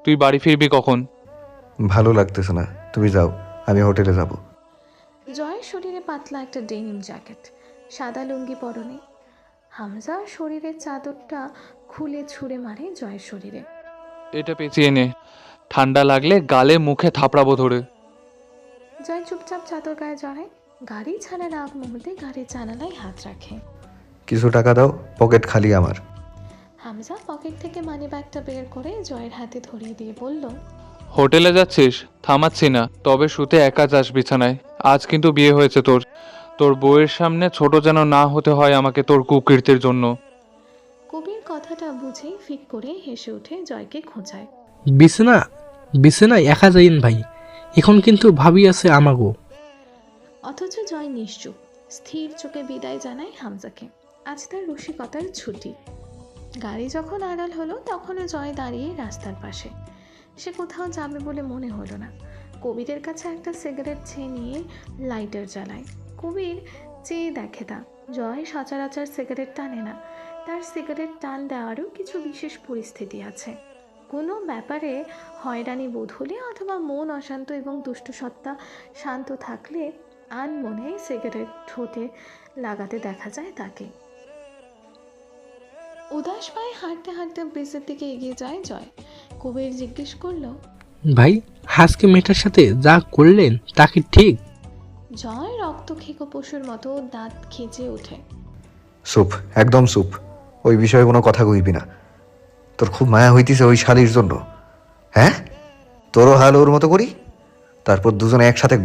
তুই বাড়ি ফিরবি কখন? ভালো লাগতেছে না, তুমি যাও, আমি হোটেলে যাব। জয়ের শরীরে পাতলা একটা ডেনিম জ্যাকেট, সাদা লুঙ্গি পরনে। হামজা শরীরের চাদরটা খুলে ছুঁড়ে মারে জয়ের শরীরে। এটা পেঁচিয়ে নে, ঠান্ডা লাগলে গালে মুখে থাপড়াবো ধরে। জয় চুপচাপ চাদর গায়ে জড়ায়। গাড়ি ছাড়ার আগ মুহূর্তে গাড়ির জানালায় হাত রাখে। কিছু টাকা দাও, পকেট খালি আমার। হামজা পকেট থেকে মানি ব্যাগটা বের করে জয়ের হাতে ধরিয়ে দিয়ে বলল, হোটেলে যাচ্ছিস? থামাচ্ছি না, তবে শুতে একা যাস বিছানায়। আজ কিন্তু বিয়ে হয়েছে তোর। তোর বউয়ের সামনে ছোট যেন না হতে হয় আমাকে তোর কুকীর্তির জন্য। কবির কথাটা বুঝেই ফিক করে হেসে উঠে জয়কে খোঁচায়। বিছানা বিছানায় একা যাইন ভাই, এখন কিন্তু ভাবি আছে আমাগো। অথচ জয় নিশ্চুপ, স্থির চোখে বিদায় জানায় হামজাকে। আজ তার রসিকতার ছুটি। গাড়ি যখন আড়াল হলো তখনও জয় দাঁড়িয়ে রাস্তার পাশে। সে কোথাও যাবে বলে মনে হলো না। কবিরের কাছে একটা সিগারেট ছেয়ে নিয়ে লাইটার জ্বালায়। কবির চেয়ে দেখে তা। জয় সচরাচর সিগারেট টানে না। তার সিগারেট টান দেওয়ারও কিছু বিশেষ পরিস্থিতি আছে। কোনো ব্যাপারে হয়রানি বোধ হলে অথবা মন অশান্ত এবং দুষ্টু সত্তা শান্ত থাকলে আনমনে সিগারেট ঠোঁটে লাগাতে দেখা যায় তাকে। উদাস পায়ে হাঁটতে হাঁটতে ব্রিজের দিকে এগিয়ে যায় জয়। কবির জিজ্ঞেস করলো, ভাই, আজকে মেয়েটার সাথে যা করলেন তা কি ঠিক? জয় রক্তক্ষেকো পশুর মতো দাঁত খিঁচে ওঠে। সুপ, একদম সুপ। ওই বিষয়ে কোনো কথা কইবি না। তোর খুব মায়া হইতিছে ওই শালির জন্য? হ্যাঁ, তোরও হাল ওর মতো করি, তারপর দুজনে একসাথে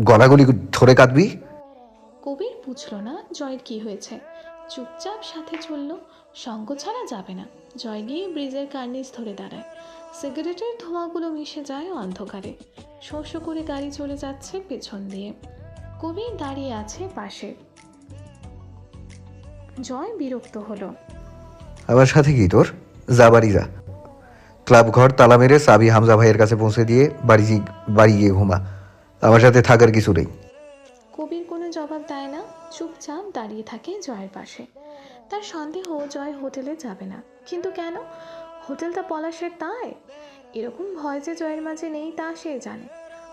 গলাগলি ধরে কাঁদবি। কবির বুঝলো না জয়ের কি হয়েছে। চুপচাপ সাথে চলল। সঙ্গ ছাড়া যাবে না। জয় গিয়ে ব্রিজের কার্নিস ধরে দাঁড়ায়। সিগারেটের ধোঁয়াগুলো মিশে যায় অন্ধকারে। শোঁ শোঁ করে গাড়ি চলে যাচ্ছে পেছন দিয়ে। কবির দাঁড়িয়ে আছে পাশে। জয় বিরক্ত হলো। আমার সাথে কি তোর? যা বাড়ি যা। ক্লাব ঘর তালা মেরে সাবি হামজা ভাইয়ের কাছে পৌঁছে দিয়ে বাড়ি গিয়ে ঘুমা। আমার সাথে থাকার কিছু নেই। কবির কোনো জবাব দেয় না, চুপচাপ দাঁড়িয়ে থাকে জয়ের পাশে। তার সন্দেহ জয় হোটেলে যাবে না। কিন্তু কেন? হোটেলটা পলাশের, তাই এরকম ভয় যে জয়ের মাঝে নেই তা সে জানে।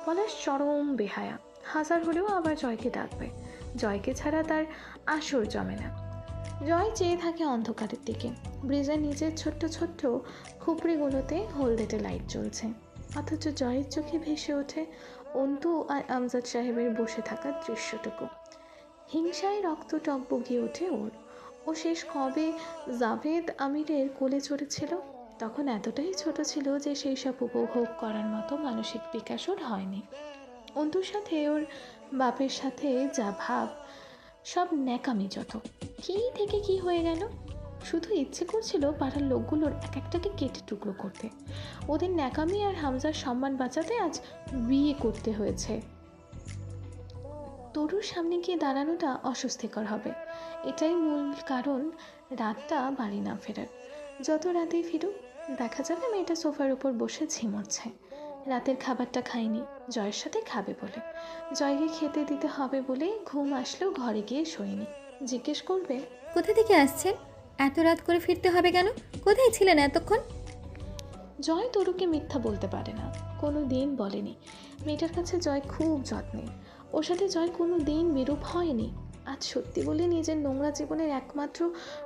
পলাশ চরম বেহায়া, হাজার হলেও আবার জয়কে ডাকবে। জয়কে ছাড়া তার আসর জমে না। জয় চেয়ে থাকে অন্ধকারের দিকে। ব্রিজের নিচের ছোট্ট ছোট্ট খুপড়িগুলোতে হলদেটে লাইট জ্বলছে। অথচ জয়ের চোখে ভেসে ওঠে অন্তু আর আমজাদ সাহেবের বসে থাকার দৃশ্যটুকু। হিংসায় রক্ত টকবগিয়ে ওঠে ওর। ও শেষ কবে জাভেদ আমিরের কোলে চড়েছিল? তখন এতটাই ছোট ছিল যে সেই সব উপভোগ করার মতো মানসিক বিকাশ ওর হয়নি। অন্তুর সাথে ওর বাপের সাথে যা ভাব, সব ন্যাকামি যত। কী থেকে কি হয়ে গেল? শুধু ইচ্ছে করছিল পাড়ার লোকগুলোর এক একটাকে কেটে টুকরো করতে। ওদের ন্যাকামি আর হামজার সম্মান বাঁচাতে আজ বিয়ে করতে হয়েছে। তরুর সামনে গিয়ে দাঁড়ানোটা অস্বস্তিকর হবে, এটাই মূল কারণ রাতটা বাড়ি না ফেরার। যত রাতেই ফিরুক দেখা যাবে মেয়েটা সোফার উপর বসে ঝিমোচ্ছে। রাতের খাবারটা খায়নি, জয়ের সাথে খাবে বলে। জয়কে খেতে দিতে হবে বলে ঘুম আসলেও ঘরে গিয়ে শোয়নি। জিজ্ঞেস করবে, কোথা থেকে আসছেন? এত রাত করে ফিরতে হবে কেন? কোথায় ছিলেন এতক্ষণ? জয় তরুকে মিথ্যা বলতে পারে না, কোনো দিন বলেনি। মেয়েটার কাছে জয় খুব যত্নের। ওর সাথে জয় কোনো দিন বিরূপ হয়নি। আজ সত্যি বলে নিজের নোংরা জীবনের একমাত্র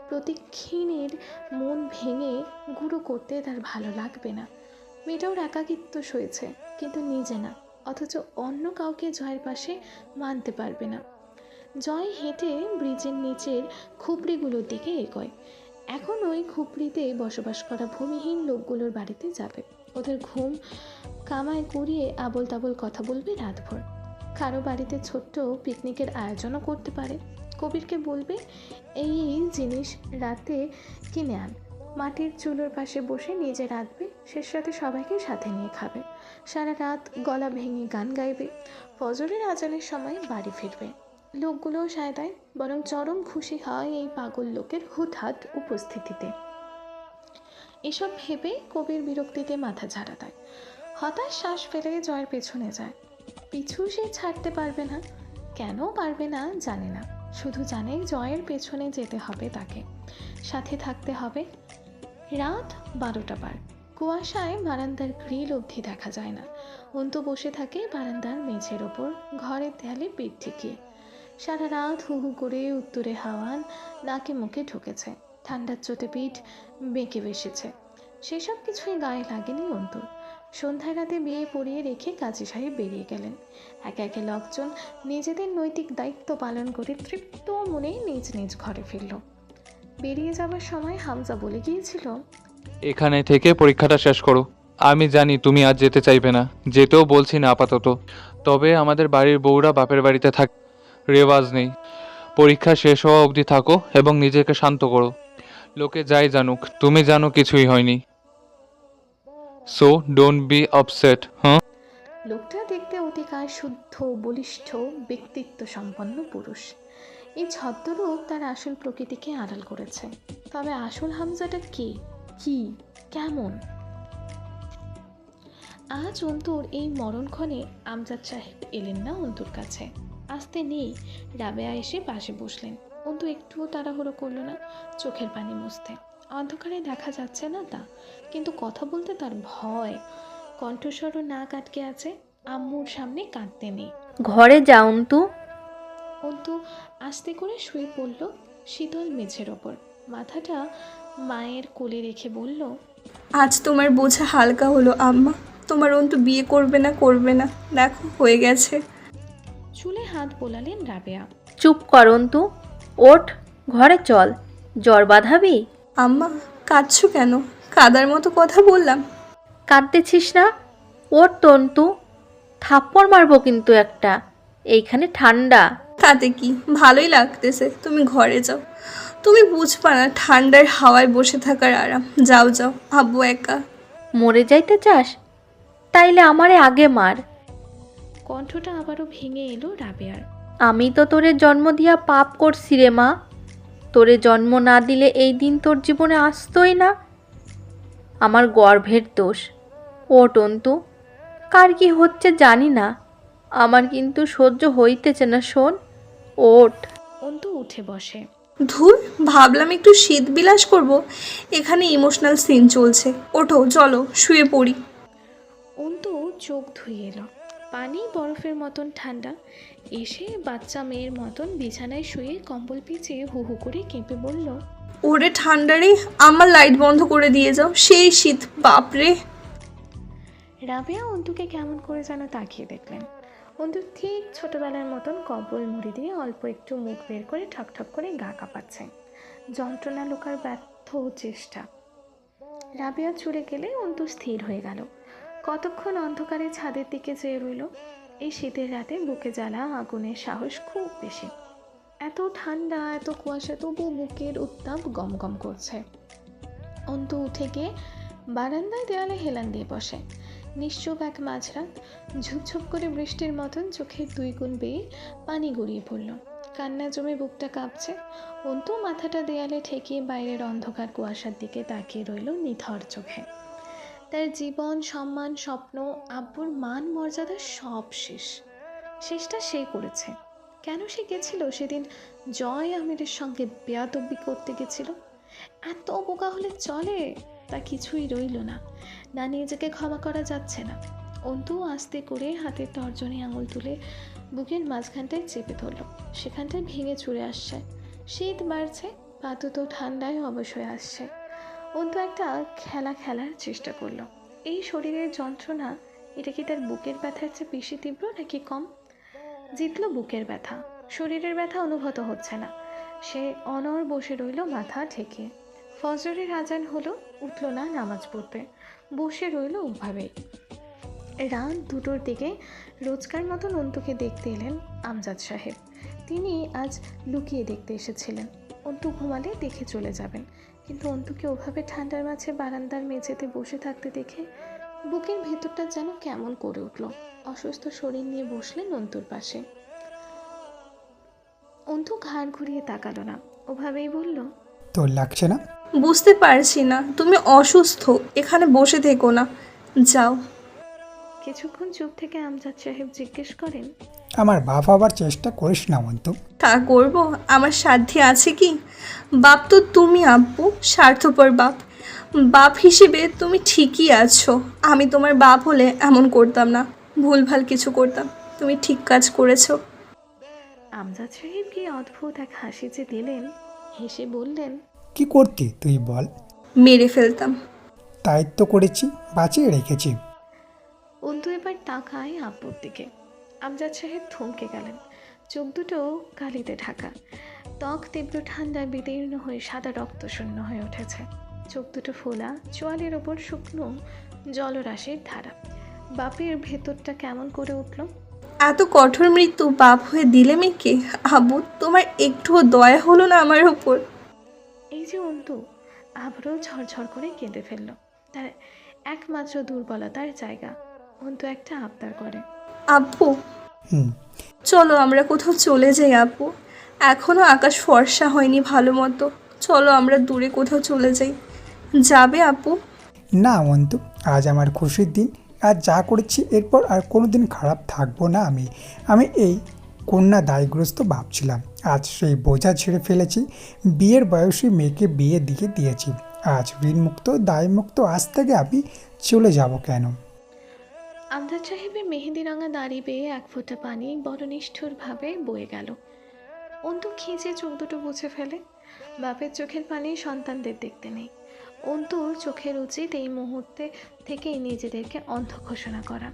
প্রতীক্ষিণীর মন ভেঙে গুঁড়ো করতে তার ভালো লাগবে না। মেয়েটা ওর একাকিত্ব সয়েছে, কিন্তু নিজে না। অথচ অন্য কাউকে জয়ের পাশে মানতে পারবে না। জয় হেঁটে ব্রিজের নিচের খুপড়িগুলোর দিকে এগোয়। এখন ওই খুপড়িতে বসবাস করা ভূমিহীন লোকগুলোর বাড়িতে যাবে। ওদের ঘুম কামায় কুড়িয়ে আবোল তাবোল কথা বলবে রাতভর। কারো বাড়িতে ছোট্ট পিকনিকের আয়োজনও করতে পারে। কবিরকে বলবে এই জিনিস রাতে কিনে আন। মাটির চুলোর পাশে বসে নিজে রাঁধবে, সে সাথে সবাইকে সাথে নিয়ে খাবে। সারা রাত গলা ভেঙে গান গাইবে। ফজরের আজানের সময় বাড়ি ফিরবে। লোকগুলোও সায় দেয়, বরং চরম খুশি হয় এই পাগল লোকের হুটহাট উপস্থিতিতে। এসব ভেবে কবির বিরক্তিতে মাথা ঝাড়া দেয়। হতাশ শ্বাস ফেলে জয়ের পেছনে যায়। পিছু সে ছাড়তে পারবে না। কেন পারবে না জানে না, শুধু জানে জয়ের পেছনে যেতে হবে তাকে। সাথে থাকতে হবে। রাত 12টা পার। কুয়াশায় বারান্দার গ্রিল অবধি দেখা যায় না। অন্তু বসে থাকে বারান্দার মেঝের ওপর, ঘরের দেয়ালে পিঠ ঠেকিয়ে। সারা রাত হু হু করে উত্তরে হাওয়া নাকে মুখে ঢুকেছে, ঠান্ডার চোটে পিঠ বেঁকে বসেছে। সেসব কিছুই গায়ে লাগেনি অন্তুর। সন্ধ্যায় রাতে বিয়ে পড়িয়ে রেখে কাজী সাহেব বেরিয়ে গেলেন। একে একে লোকজন নিজেদের নৈতিক দায়িত্ব পালন করে তৃপ্ত মনে নিজ নিজ ঘরে ফিরল। বেরিয়ে যাবার সময় হামজা বলে গিয়েছিল, এখানে থেকে পরীক্ষাটা শেষ করো। আমি জানি তুমি আজ যেতে চাইবে না, যেতেও বলছি না আপাতত। তবে আমাদের বাড়ির বউরা বাপের বাড়িতে থাক, রেওয়াজ নেই। পরীক্ষা শেষ হওয়া অবধি থাকো এবং নিজেকে শান্ত করো। লোকে যাই জানুক, তুমি জানো কিছুই হয়নি। So don't be upset. হ্যাঁ, লোকটা দেখতে অতিকায় শুদ্ধ, বলিষ্ঠ, ব্যক্তিত্ব সম্পন্ন পুরুষ। এই ছদ্মরূপ তার আসল প্রকৃতিকে আড়াল করেছে। তবে আসল হামজাটা কে, কি, কেমন? আজ অন্তুর এই মরণক্ষণে আমজাদ সাহেব এলেন না অন্তুর কাছে। আসতে নেই, রাবেয়া এসে পাশে বসলেন। অন্তু একটুও তাড়াহুড়ো করলো না চোখের পানি মুছতে। অন্ধকারে দেখা যাচ্ছে না তা, কিন্তু কথা বলতে তার ভয়। কণ্ঠস্বরও নাক আটকে আছে। আম্মুর সামনে কাঁদতে নেই। ঘরে যাউন তো। অন্তু আস্তে করে শুয়ে পড়ল শীতল মেঝের ওপর। মাথাটা মায়ের কোলে রেখে বলল, আজ তোমার বোঝা হালকা হলো আম্মা। তোমার অন্তু বিয়ে করবে না, দেখো হয়ে গেছে। চুলে হাত বোলালেন রাবেয়া। চুপ করুন তো, ওঠ, ঘরে চল। জ্বর বাঁধাবি? আম্মা কাঁদছো কেন? কাদার মতো কথা বললাম? কাঁদতেছিস না? ওঠ তন্তু, থাপ্পড় মারবো কিন্তু একটা। এইখানে ঠান্ডা। তাতে কি, ভালোই লাগতেছে। তুমি ঘরে যাও, তুমি বুঝবা না ঠান্ডার হাওয়ায় বসে থাকার আরাম। যাও যাও, আব্বু একা। মরে যাইতে চাস? তাইলে আমারে আগে মার। কণ্ঠটা আবারও ভেঙে এলো রাবেয়ার। আমি তো তোরে জন্ম দিয়া পাপ করছি রে মা। তোরে জন্ম না দিলে এই দিন তোর জীবনে আসতোই না। আমার গর্ভের দোষ। ও টন্তু, কার কি হচ্ছে জানি না, আমার কিন্তু সহ্য হইতেছে না। শোন, ওঠ। অন্তু উঠে বসে। ধুর, ভাবলাম একটু শীত বিলাস করব, এখানে ইমোশনাল সিন চলছে। ওঠো চলো শুয়ে পড়ি। অন্তু চোখ ধুয়ে এলো। পানি বরফের মতন ঠান্ডা। এসে বাচ্চা মেয়ের মতন বিছানায় শুয়ে কম্বল পেঁচিয়ে হু হু করে কেঁপে বলল, ওরে ঠান্ডারে, আমার লাইট বন্ধ করে দিয়ে যাও, সেই শীত, বাপরে। রাবেয়া অন্তুকে কেমন করে যেন তাকিয়ে দেখলেন। অন্তু ঠিক ছোটবেলার মতন কম্বল মুড়ি দিয়ে অল্প একটু মুখ বের করে ঠকঠক করে গা কাঁপাচ্ছে। যন্ত্রণা লুকার ব্যর্থ চেষ্টা। রাবেয়া চুড়ে গেলে অন্তু স্থির হয়ে গেল। কতক্ষণ অন্ধকারে ছাদের দিকে চেয়ে রইল। এই শীতের রাতে বুকে জ্বালা আগুনের সাহস খুব বেশি। এত ঠান্ডা, এত কুয়াশা, তবু বুকের উত্তাপ গমগম করছে। অন্তু উঠে গিয়ে বারান্দায় দেয়ালে হেলান দিয়ে বসে। নিশ্চুপ এক মাঝরাত, ঝুপঝুপ করে বৃষ্টির মতন চোখের দুই গুণ বেয়ে পানি গড়িয়ে পড়ল। কান্না জমে বুকটা কাঁপছে। অন্তু মাথাটা দেয়ালে ঠেকিয়ে বাইরের অন্ধকার কুয়াশার দিকে তাকিয়ে রইল নিথর চোখে। তার জীবন, সম্মান, স্বপ্ন, আব্বুর মান মর্যাদা সব শেষ। শেষটা সে করেছে। কেন সে গেছিল সেদিন জয় আমিরের সঙ্গে বেয়াদবি করতে গেছিল? এত বোকা হলে চলে? তা কিছুই রইল না। না নিজেকে ক্ষমা করা যাচ্ছে না। অন্তু আস্তে করে হাতের তর্জনী আঙুল তুলে বুকের মাঝখানটায় চেপে ধরল। সেখানটায় ভেঙে চুরে আসছে। শীত বাড়ছে, পাতুত ঠান্ডায় অবশ হয়ে আসছে। অন্তু একটা খেলা খেলার চেষ্টা করলো। এই শরীরের যন্ত্রণা, এটা কি তার বুকের ব্যথার চেয়ে বেশি তীব্র নাকি কম? জিতল বুকের ব্যথা, শরীরের ব্যথা অনুভূত হচ্ছে না। সে অনড় বসে রইল মাথা ঠেকে। ফজরের আজান হলো, উঠল না নামাজ পড়তে, বসে রইল ওভাবেই। রাত 2টোর দিকে রোজকার মতন অন্তুকে দেখতে এলেন আমজাদ সাহেব। তিনি আজ লুকিয়ে দেখতে এসেছিলেন। অন্তু ঘুমালে দেখে চলে যাবেন, কিন্তু অন্তুকে ওভাবে ঠান্ডার মাঝে বারান্দার মেঝেতে বসে থাকতে দেখে বুকের ভেতরটা যেন কেমন করে উঠল। অসুস্থ শরীর নিয়ে বসলেন অন্তুর পাশে। অন্তু ঘাড় ঘুরিয়ে তাকালো না, ওভাবেই বলল, তোর লাগছে না? বুঝতে পারছি না, তুমি অসুস্থ, এখানে বসে থেকো না, যাও। কিছুক্ষণ চুপ থেকে আমজাদ সাহেব জিজ্ঞেস করেন, আমার বাপ হবার চেষ্টা করিস না অন্তু। তা করব, আমার সাধ্যে আছে কি? বাপ তো তুমি আব্বু, স্বার্থপর বাপ। বাপ হিসেবে তুমি ঠিকই আছো। আমি তোমার বাপ হলে এমন করতাম না, ভুলভাল কিছু করতাম। তুমি ঠিক কাজ করেছো। আমজাদ সাহেব কি অদ্ভুত এক হাসি যে দিলেন, হেসে বললেন, কি করতি তুই বল? মেরে ফেলতাম। দায়িত্ব করেছি, বাঁচিয়ে রেখেছি। অন্তু এবার তাকায় আব্বুর দিকে। আমজাদ সাহেব থমকে গেলেন, চোখ দুটো কালিতে ঢাকা, ত্বক তীব্র ঠান্ডায় বিদীর্ণ হয়ে সাদা রক্তশূন্য হয়ে উঠেছে, চোখ দুটো ফোলা, চোয়ালের ওপর শুকনো জলরাশির ধারা। বাপের ভেতরটা কেমন করে উঠল। এত কঠোর মৃত্যু বাপ হয়ে দিলে মেয়েকে। আব্বু, তোমার একটুও দয়া হলো না আমার ওপর? এই যে অন্তু আবারও ঝরঝর করে কেঁদে ফেলল। তার একমাত্র দুর্বলতার জায়গা। অন্তু একটা আবদার করে, আব্বু হুম। চলো আমরা কোথাও চলে যাই আব্বু। এখনো আকাশ ফর্সা হয়নি ভালো মতো। চলো আমরা দূরে কোথাও চলে যাই। যাবে আব্বু? না অন্তু, আজ আমার খুশির দিন। আজ যা করেছি এরপর আর কোনো দিন খারাপ থাকবো না। আমি এই কন্যা দায়গ্রস্ত ভাবছিলাম, আজ সেই বোঝা ছেড়ে ফেলেছি। বিয়ের বয়সী মেয়েকে বিয়ে দিয়ে দিয়েছি। আজ ঋণমুক্ত দায়মুক্ত। আজ থেকে আমি চলে যাব কেন? আমজাদ সাহেবের মেহেদি রাঙা দাড়ি বেয়ে এক ফোঁটা পানি বড় নিষ্ঠুরভাবে বয়ে গেল। অন্তু খিঁচে চোখ দুটো মুছে ফেলে। বাপের চোখের পানি সন্তানদের দেখতে নেই। অন্তুর চোখের উচিত এই মুহূর্তে থেকেই নিজেদেরকে অন্ধ ঘোষণা করা।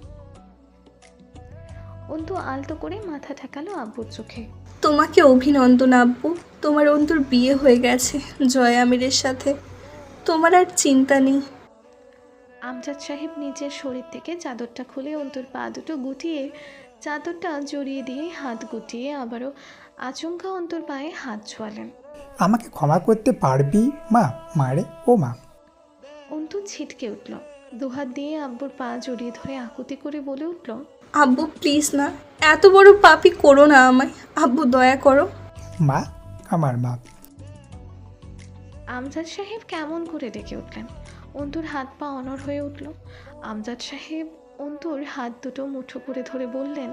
অন্তু আলতো করে মাথা ঠেকালো আব্বুর চোখে। তোমাকে অভিনন্দন আব্বু। তোমার অন্তুর বিয়ে হয়ে গেছে জয় আমিরের সাথে। তোমার আর চিন্তা নেই। আমজাদ সাহেব নিজের শরীর থেকে চাদরটা খুলে অন্তুর পা দুটো গুটিয়ে চাদরটা জড়িয়ে দিয়ে হাত গুটিয়ে আবারও আচমকা অন্তুর পায়ে হাত ছোঁয়ালেন। আমাকে ক্ষমা করতে পারবি মা? মারে ও মা। অন্তু ছিটকে উঠল, দুহাত দিয়ে আব্বুর পা জড়িয়ে ধরে আকুতি করে বলে উঠল, আব্বু প্লিজ না, এত বড় পাপি করো না আমায়। আব্বু দয়া করো। মা, আমার মা। আমজাদ সাহেব কেমন করে ডেকে উঠলেন। অন্তুর হাত পা অনড় হয়ে উঠল। আমজাদ সাহেব অন্তুর হাত দুটো মুঠো করে ধরে বললেন,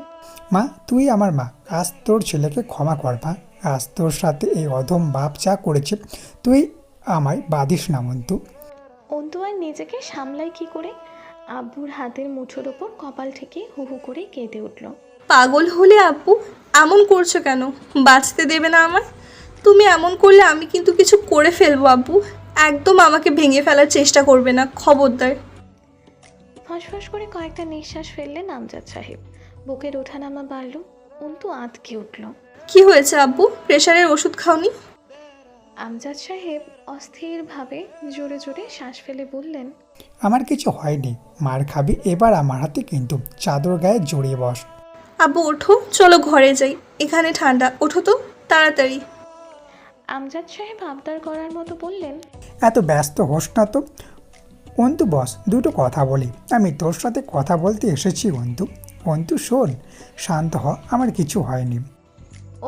মা, তুই আমার মা। আজ তোর ছেলেকে ক্ষমা কর মা। আজ তোর সাথে এই অধম বাপ যা করেছে, তুই আমায় বাদিস না অন্তু। অন্তু আর নিজেকে সামলাই কি করে। আব্বুর হাতের মুঠোর ওপর কপাল ঠেকে হু হু করে কেঁদে উঠল। পাগল হলে আব্বু? এমন করছো কেন? বাঁচতে দেবে না আমায়? তুমি এমন করলে আমি কিন্তু কিছু করে ফেলবো আব্বু। একদম আমাকে ভেঙে ফেলার চেষ্টা করবে না, খবরদার। ফসফস করে কয়েকটা নিঃশ্বাস ফেললেন আমজাদ সাহেব। বুকের ওঠানামা বাড়ল। অন্তু আঁতকে উঠল। কি হয়েছে আব্বু? প্রেশারের ওষুধ খাওনি? আমজাদ সাহেব অস্থিরভাবে জোরে জোরে শ্বাস ফেলে বললেন, আমার কিছু হয়নি। মার খাবি এবার আমার হাতে, কিন্তু চাদর গায়ে জড়িয়ে বস। আব্বু ওঠো, চলো ঘরে যাই। এখানে ঠান্ডা, ওঠো তো তাড়াতাড়ি। আমজাদ সাহেব আবদার করার মতো বললেন, এত ব্যস্ত হোস না তো অন্তু, বস, দুটো কথা বলি। আমি তোর সাথে কথা বলতে এসেছি অন্তু। অন্তু শোন, শান্ত হ, আমার কিছু হয়নি।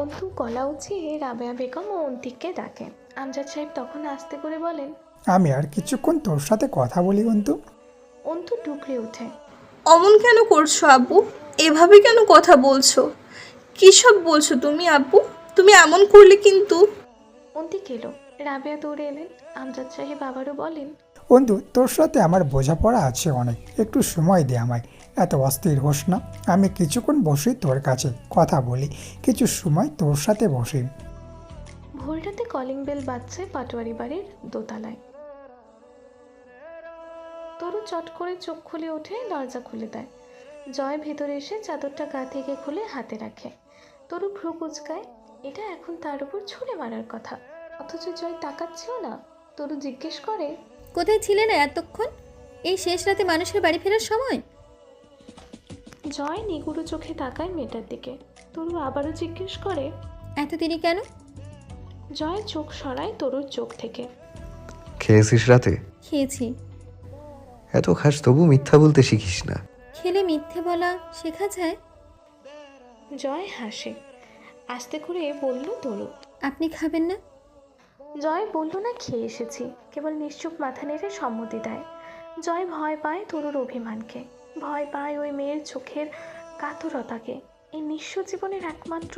অন্তু গলা উঁচিয়ে রাবেয়া বেগম ও অন্তিককে ডাকেন। আমজাদ সাহেব তখন আস্তে করে বলেন, আমি আর কিছুক্ষণ তোর সাথে কথা বলি অন্তু। অন্তু ডুকরে ওঠে। অমন কেন করছো আব্বু? এভাবে কেন কথা বলছো? কী সব বলছো তুমি আব্বু? তুমি এমন করলে কিন্তু। অন্তিক এলো। রাবেয়া দৌড়ে এলেন। আমজাদ সাহেব আবারও বলেন, বন্ধু, তোর সাথে আমার বোঝাপড়া আছে অনেক, একটু সময় দে আমায়। এত অস্থির হোস না। আমি কিছুক্ষণ বসি তোর কাছে, কথা বলি, কিছু সময় তোর সাথে বসি। ভোর রাতে কলিং বেল বাজছে পাটোয়ারি বাড়ির দোতলায়। তরু চট করে চোখ খুলে ওঠে, দরজা খুলে দেয়। জয় ভেতরে এসে চাদরটা গা থেকে খুলে হাতে রাখে। তরু ভ্রু কুচকায়। এটা এখন তার উপর ছুঁড়ে মারার কথা, অথচ জয় তাকাচ্ছেও না। তরু জিজ্ঞেস করে, কোথায় ছিলে না এতক্ষণ? এই শেষ রাতে মানুষের বাড়ি ফেরার সময়? জয় নিগুড়ো চোখে তাকায় মেয়েটার দিকে। তরু আবারও জিজ্ঞেস করে, এত দেরি কেন? জয় চোখ সরায় তরুর চোখ থেকে। খেয়েছিস রাতে? খেয়েছি। এত খাস তবু মিথ্যা বলতে শিখিস না। খেলে মিথ্যে বলা শেখা যায়? জয় হাসে। আস্তে করে বলল তরু। আপনি খাবেন না? জয় বলল না খেয়ে এসেছি, কেবল নিশ্চুপ মাথা নেড়ে সম্মতি দেয়। জয় ভয় পায় তরুর অভিমানকে, ভয় পায় ওই মেয়ের চোখের কাতরতাকে। এই নিঃস্ব জীবনের একমাত্র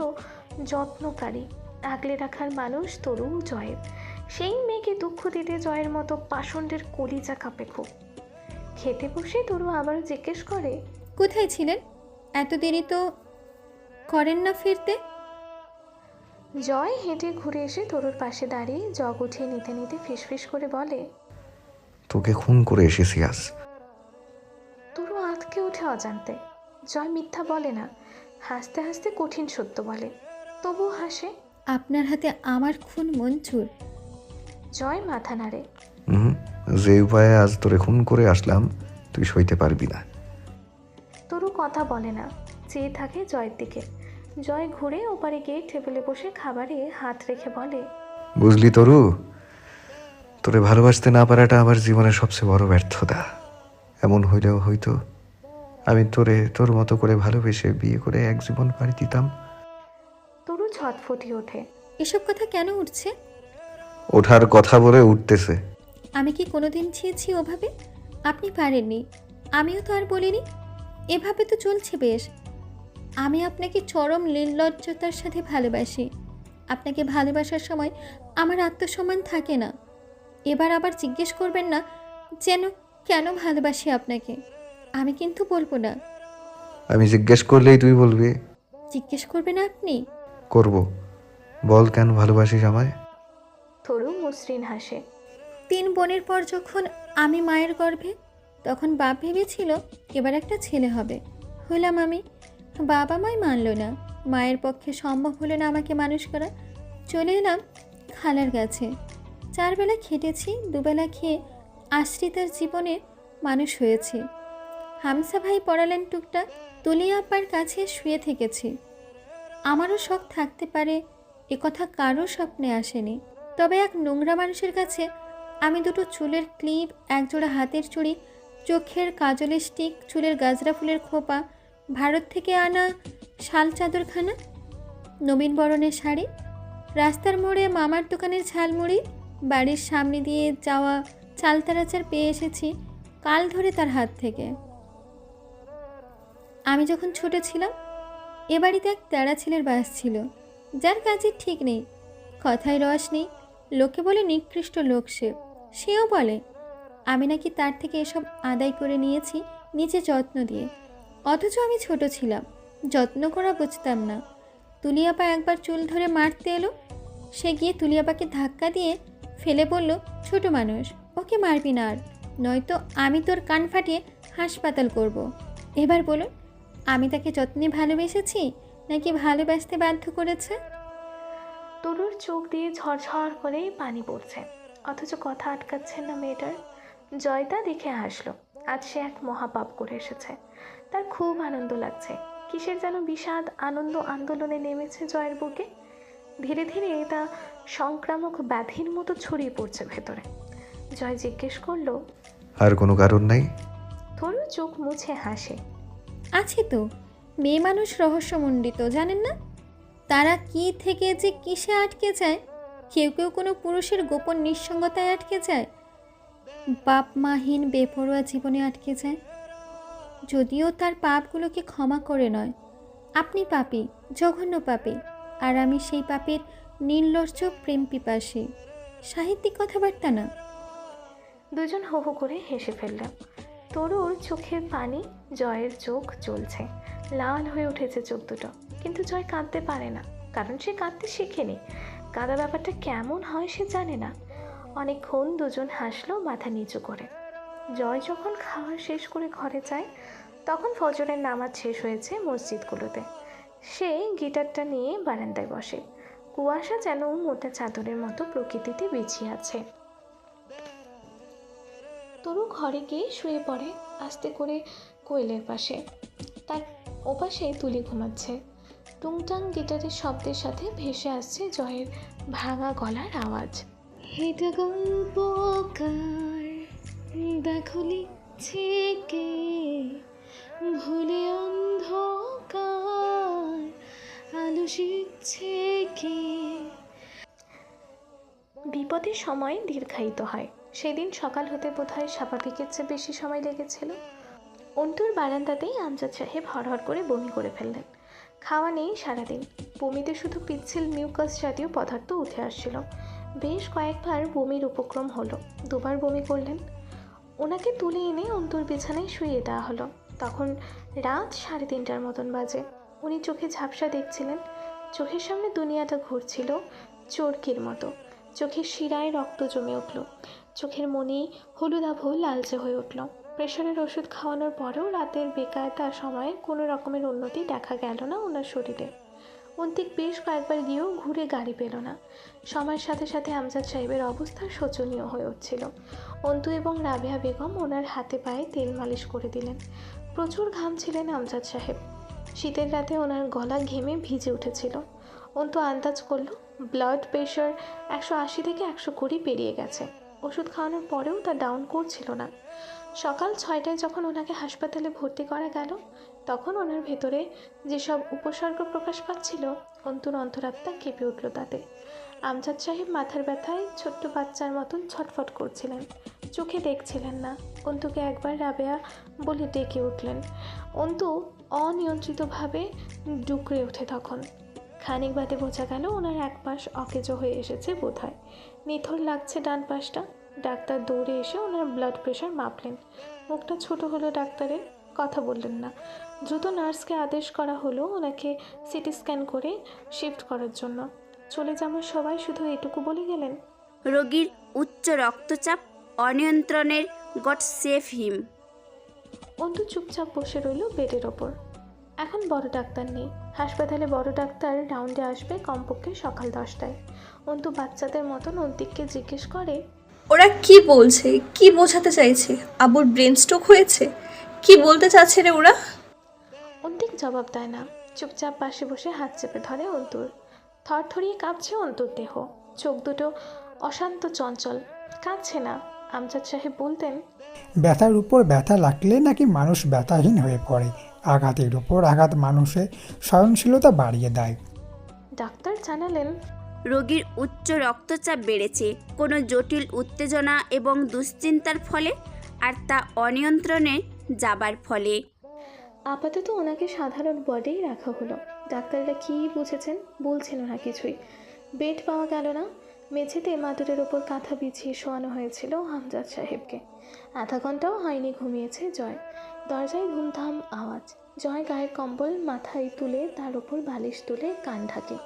যত্নকারী, আগলে রাখার মানুষ তরু জয়ের। সেই মেয়েকে দুঃখ দিতে জয়ের মতো পাষণ্ডের কলিজা কাঁপে খুব। খেতে বসে তরু আবারও জিজ্ঞেস করে, কোথায় ছিলেন? এত দেরি তো করেন না ফিরতে? জয় হেঁটে ঘুরে এসে তরুর পাশে দাঁড়িয়ে জগ উঠিয়ে নিতে নিতে ফিসফিস করে বলে, তোকে খুন করে এসেছি আজ। তরু আঁতকে ওঠে অজান্তে। জয় মিথ্যা বলে না, হাসতে হাসতে কঠিন সত্য বলে, তবু হাসে। আপনার হাতে আমার খুন মঞ্জুর? জয় মাথা নাড়ে। হুম, যে উপায়ে আজ তোরে খুন করে আসলাম তুই সইতে পারবি না। তরু কথা বলে না, চেয়ে থাকে জয়ের দিকে। জয় ঘুরে ওপারে গিয়ে টেবিলে বসে খাবারে হাত রেখে বলে, বুঝলি তরু, তোরে ভালোবাসতে না পারাটা আমার জীবনের সবচেয়ে বড় ব্যর্থতা। এমন হইলেও হয়তো আমি তোর মতো করে ভালোবেসে বিয়ে করে এক জীবন পাড়ি দিতাম। তরু ছটফটি ওঠে। এসব কথা কেন উঠছে? ওঠার কথা বলে উঠতেছে। আমি কি কোনোদিন চেয়েছি ওভাবে? আপনি পারেননি, আমিও তো আর বলিনি। এভাবে তো চলছে বেশ। আমি আপনাকে চরম নির্লজ্জতার সাথে ভালোবাসি। আপনাকে ভালোবাসার সময় আমার আত্মসম্মান থাকে না। এবার আবার জিজ্ঞেস করবেন না যেন কেন ভালোবাসি আপনাকে। আমি কিন্তু বলবো না। আমি জিজ্ঞেস করলেই তুই বলবি? জিজ্ঞেস করবেন আপনি? করব। বল কেন ভালোবাসিস আমায়? তরু মসৃণ হাসে। 3 বোনের পর যখন আমি মায়ের গর্ভে, তখন বাপ ভেবেছিল এবার একটা ছেলে হবে। হলাম আমি। বাবা মাই মানল না, মায়ের পক্ষে সম্ভব হলো না আমাকে মানুষ করা। চলে এলাম খালার কাছে। 4 বেলা খেটেছি, 2 বেলা খেয়ে আশ্রিতার জীবনে মানুষ হয়েছি। হামসা ভাই পড়ালেন টুকটাক, তুলিয়া আপার কাছে শুয়ে থেকেছি। আমারও শখ থাকতে পারে, একথা কারো স্বপ্নে আসেনি। তবে এক নোংরা মানুষের কাছে আমি 2টো চুলের ক্লিপ, 1 জোড়া হাতের চুড়ি, চোখের কাজলের স্টিক, চুলের গাজরা ফুলের খোপা, ভারত থেকে আনা শাল চাদরখানা, নবীন বরণের শাড়ি, রাস্তার মোড়ে মামার দোকানের ঝালমুড়ি, বাড়ির সামনে দিয়ে যাওয়া চালতারাচার পেয়ে এসেছি কাল ধরে তার হাত থেকে। আমি যখন ছোট ছিলাম, এ বাড়িতে এক তেড়া ছেলের বাস ছিল, যার কাজের ঠিক নেই, কথায় রস নেই। লোকে বলে নিকৃষ্ট লোক সেও বলে আমি নাকি তার থেকে এসব আদায় করে নিয়েছি নিজে যত্ন দিয়ে। অথচ আমি ছোট ছিলাম, যত্ন করা বুঝতাম না। তুলিয়াপা একবার চুল ধরে মারতে এলো, সে গিয়ে তুলিয়াপাকে ধাক্কা দিয়ে ফেলে বলল, ছোট মানুষ, ওকে মারবি না আর, নয়তো আমি তোর কান ফাটিয়ে হাসপাতাল করব। এবার বলুন, আমি তাকে যত্নে ভালোবেসেছি নাকি ভালোবাসতে বাধ্য করেছে? তরুর চোখ দিয়ে ঝরঝর করে পানি পড়ছে, অথচ কথা আটকাচ্ছে না মেয়েটার। জয়তা দেখে হাসলো। আজ সে এক মহাপাপ করে এসেছে। তার খুব আনন্দ লাগছে। কিসের যেন বিষাদ আনন্দ আন্দোলনে নেমেছে জয়ের বুকে। ধীরে ধীরে তা সংক্রামক ব্যাধির মতো ছড়িয়ে পড়ছে ভেতরে। জয় জিজ্ঞেস করলো, আর কোনো কারণ নাই? তরু চোখ মুছে হাসে। আছে তো, মেয়ে মানুষ রহস্যমণ্ডিত, জানেন না? তারা কি থেকে যে কিসে আটকে যায়। কেউ কেউ কোনো পুরুষের গোপন নিঃসঙ্গতায় আটকে যায়, বাপ মাহীন বেপরোয়া জীবনে আটকে যায়, যদিও তার পাপগুলোকে ক্ষমা করে নয়। আপনি পাপী, জঘন্য পাপী, আর আমি সেই পাপের নির্লজ্জ প্রেম পিপাসী। সাহিত্যিক কথাবার্তা না। দুজন হো হো করে হেসে ফেললাম। তরুর চোখের পানি, জয়ের চোখ জ্বলছে, লাল হয়ে উঠেছে চোখ দুটো। কিন্তু জয় কাঁদতে পারে না, কারণ সে কাঁদতে শেখেনি। কাঁদা ব্যাপারটা কেমন হয় সে জানে না। অনেকক্ষণ দুজন হাসলো মাথা নিচু করে। জয় যখন খাওয়া শেষ করে ঘরে যায়, তখন ফজরের নামাজ শেষ হয়েছে মসজিদগুলোতে। সে গিটারটা নিয়ে বারান্দায় বসে। কুয়াশা যেন মোটা চাদরের মতো প্রকৃতিতে বিছিয়ে আছে। তরু ঘরে গিয়ে শুয়ে পড়ে আস্তে করে কোয়েলের পাশে। তার ওপাশে তুলি ঘুমাচ্ছে। টুংটাং গিটারের শব্দের সাথে ভেসে আসছে জয়ের ভাঙা গলার আওয়াজ। এটা গল্পকার, দেখো লিখছে কে, ভুলে অন্ধকার আলো শিখছে কে। বিপদের সময় দীর্ঘায়িত হয়। সেদিন সকাল হতে বোধহয় স্বাভাবিকের চেয়ে বেশি সময় লেগেছিল। অন্টুর বারান্দাতেই আমজাদ সাহেব হড়হড় করে বমি করে ফেললেন। খাওয়া নেই সারাদিন, বমিতে শুধু পিচ্ছিল মিউকাস জাতীয় পদার্থ উঠে আসছিল। বেশ কয়েকবার বমির উপক্রম হলো, দুবার বমি করলেন। ওনাকে তুলে এনে অন্তুর বিছানায় শুইয়ে দেওয়া হলো। তখন রাত 3:30টার মতন বাজে। উনি চোখে ঝাপসা দেখছিলেন, চোখের সামনে দুনিয়াটা ঘুরছিল চরকির মতো। চোখের শিরায় রক্ত জমে উঠল, চোখের মনি হলুদাভ লালচে হয়ে উঠল। প্রেশারের ওষুধ খাওয়ানোর পরেও রাতের বেকায়দা সময়ে কোনো রকমের উন্নতি দেখা গেল না ওনার শরীরে। অন্তিক বেশ কয়েকবার গিয়েও ঘুরে গাড়ি পেল না। সময়ের সাথে সাথে আমজাদ সাহেবের অবস্থা শোচনীয় হয়ে উঠছিল। অন্তু এবং রাবেয়া বেগম ওনার হাতে পায়ে তেল মালিশ করে দিলেন। প্রচুর ঘামছিলেন আমজাদ সাহেব। শীতের রাতে ওনার গলা ঘেমে ভিজে উঠেছিল। অন্তু আন্দাজ করল ব্লাড প্রেশার 180 থেকে 120 পেরিয়ে গেছে। ওষুধ খাওয়ানোর পরেও তা ডাউন করছিল না। সকাল 6টায় যখন ওনাকে হাসপাতালে ভর্তি করা গেল, তখন ওনার ভেতরে যেসব উপসর্গ প্রকাশ পাচ্ছিল, অন্তুর অন্তরাত্মা কেঁপে উঠল তাতে। আমজাদ সাহেব মাথার ব্যথায় ছোট্ট বাচ্চার মতন ছটফট করছিলেন, চোখে দেখছিলেন না। অন্তুকে একবার রাবেয়া বলে ডেকে উঠলেন। অন্তু অনিয়ন্ত্রিতভাবে ডুকরে ওঠে। তখন খানিক বাদে বোঝা গেল ওনার এক পাশ অকেজো হয়ে এসেছে বোধহয়। নিথর লাগছে ডান পাশটা। ডাক্তার দৌড়ে এসে ওনার ব্লাড প্রেশার মাপলেন। মুখটা ছোট হলো ডাক্তারের, কথা বললেন না। দ্রুত নার্সকে আদেশ করা হলো ওনাকে সিটি স্ক্যান করে শিফট করার জন্য। চলে যাওয়ার সবাই শুধু এটুকু বলে গেলেন, রোগীর উচ্চ রক্তচাপ অনিয়ন্ত্রণের, গট সেভ হিম। অন্তু চুপচাপ বসে রইল বেডের ওপর। এখন বড় ডাক্তার নেই হাসপাতালে। বড় ডাক্তার রাউন্ডে আসবে কমপক্ষে সকাল 10টায়। অন্তু বাচ্চাদের মতন অন্তিককে জিজ্ঞেস করে, ওরা কি বলছে, কি বোঝাতে চাইছে? আবুর ব্রেন স্ট্রোক হয়েছে, কি বলতে চাচ্ছে রে ওরা? অন্তিক জবাব দেয় না, চুপচাপ পাশে বসে হাত চেপে ধরে অন্তুর। থরথরিয়ে কাঁপছে অন্তুর দেহ, চোখ দুটো অশান্ত চঞ্চল। কাঁদছে না। আমজাদ সাহেব বলতেন, ব্যথার উপর ব্যথা লাগলে নাকি মানুষ ব্যথাহীন হয়ে পড়ে। আঘাতের উপর আঘাত মানুষের সহনশীলতা বাড়িয়ে দেয়। ডাক্তার জানালেন, রোগীর উচ্চ রক্তচাপ বেড়েছে কোনো জটিল উত্তেজনা এবং দুশ্চিন্তার ফলে, আর তা অনিয়ন্ত্রণে যাবার ফলে। আপাতত ওনাকে সাধারণ ওয়ার্ডেই রাখা হলো। ডাক্তাররা কী বুঝেছেন বলছিল না কিছুই। বেড পাওয়া গেল না। মেঝেতে মাদুরের ওপর কাঁথা বিছিয়ে শোয়ানো হয়েছিল আমজাদ সাহেবকে। আধা ঘন্টাও হয়নি ঘুমিয়েছে জয়। দরজায় ধুমধাম আওয়াজ। জয় গায়ের কম্বল মাথায় তুলে তার ওপর বালিশ তুলে কান ঢাকে।